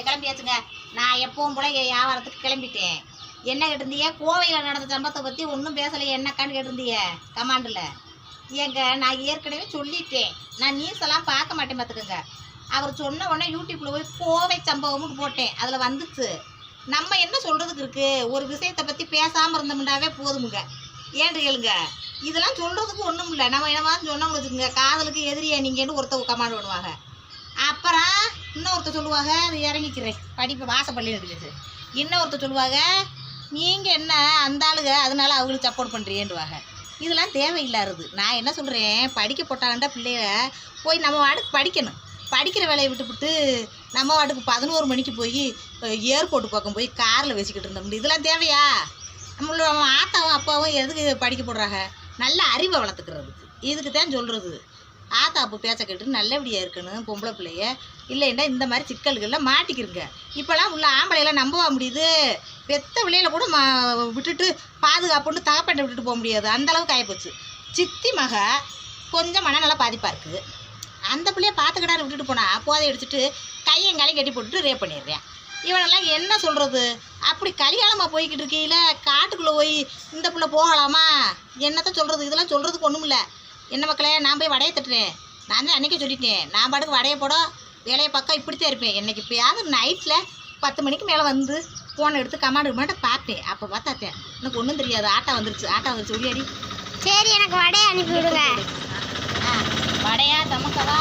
கிளம்பியாச்சுங்க. நான் எப்பவும் போல என் வியாபாரத்துக்கு கிளம்பிட்டேன். என்ன கேட்டிருந்தீங்க? கோவையில் நடந்த சம்பவத்தை பற்றி ஒன்றும் பேசலையே, என்னக்கான்னு கேட்டிருந்தீங்க கமாண்டில். ஏங்க நான் ஏற்கனவே சொல்லிட்டேன், நான் நியூஸ் எல்லாம் பார்க்க மாட்டேன் பார்த்துக்கோங்க. அவர் சொன்ன உடனே யூடியூப்பில் போய் கோவை சம்பவம்னு போட்டேன், அதில் வந்துச்சு. நம்ம என்ன சொல்கிறதுக்கு இருக்குது? ஒரு விஷயத்தை பற்றி பேசாமல் இருந்தோம்னாவே போதுமுங்க. ஏன்னு கேளுங்க, இதெல்லாம் சொல்கிறதுக்கு ஒன்றும் இல்லை. நம்ம என்னமா சொன்னோம்னு வச்சுக்கோங்க, காதலுக்கு எதிரியா நீங்கன்னு ஒருத்தர் கமாண்ட் பண்ணுவாங்க. அப்புறம் இன்னொருத்தர் சொல்லுவாங்க, அது இறங்கிக்கிறேன் படிப்பு வாசப்பள்ளி இருக்குது. இன்னொருத்தர் சொல்லுவாங்க, நீங்கள் என்ன அந்த ஆளுங்க அதனால அவங்களுக்கு சப்போர்ட் பண்ணுறீன்னுவாங்க. இதெல்லாம் தேவையில்லாது. நான் என்ன சொல்கிறேன், படிக்க போட்டாங்கண்டா பிள்ளைய போய் நம்ம வாட்டுக்கு படிக்கணும். படிக்கிற வேலையை விட்டுவிட்டு நம்ம வாட்டுக்கு 11 மணிக்கு போய் ஏர்போர்ட்டு பக்கம் போய் காரில் வச்சுக்கிட்டு இருந்தோம். இதெல்லாம் தேவையா? நம்மளோட ஆத்தாவும் அப்பாவும் எதுக்கு படிக்க போடுறாங்க? நல்ல அறிவை வளர்த்துக்கிறதுக்கு. இதுக்கு தான் சொல்கிறது. ஆத்தா அப்போ பேச்ச கேட்டு நல்லபடியாக இருக்கணும் பொம்பளை பிள்ளைய. இல்லைன்னா இந்த மாதிரி சிக்கல்களில் மாட்டிக்கிறங்க. இப்போலாம் உள்ள ஆம்பளையெல்லாம் நம்பவா முடியுது? பெத்த பிள்ளையில கூட விட்டுட்டு பாதுகாப்புன்னு தகப்பட்டை விட்டுட்டு போக முடியாது, அந்தளவுக்கு ஆகிப்போச்சு. சித்தி மக கொஞ்சம் மனநல பாதிப்பாக இருக்குது. அந்த பிள்ளைய பார்த்துக்கிட்டாரு விட்டுட்டு போனால் போதை அடிச்சுட்டு கையங்காலையும் கட்டி போட்டுட்டு ரேப் பண்ணிடுறேன். இவனெல்லாம் என்ன சொல்கிறது? அப்படி கலிகாலமாக போய்கிட்டு இருக்கையில் காட்டுக்குள்ளே போய் இந்த பிள்ளை போகலாமா? என்னத்தான் சொல்கிறது? இதெல்லாம் சொல்கிறதுக்கு ஒன்றும் இல்லை. என்ன மக்களே, நான் போய் வடையை தட்டுறேன். நான் தான் அன்றைக்கே சொல்லிட்டேன், நான் பாட்டுக்கு வடையை போட வேலையை பக்கம் இப்படித்தான் இருப்பேன். என்றைக்கு இப்போயாவது நைட்டில் 10 மணிக்கு மேலே வந்து ஃபோனை எடுத்து கமாண்டு மட்டும் பார்ப்பேன். அப்போ பார்த்தாத்தேன் எனக்கு ஒன்றும் தெரியாது. ஆட்டா வந்துருச்சு ஒடியாடி. சரி, எனக்கு வடையை அனுப்பி விடுங்க. வடையா தமக்கவா?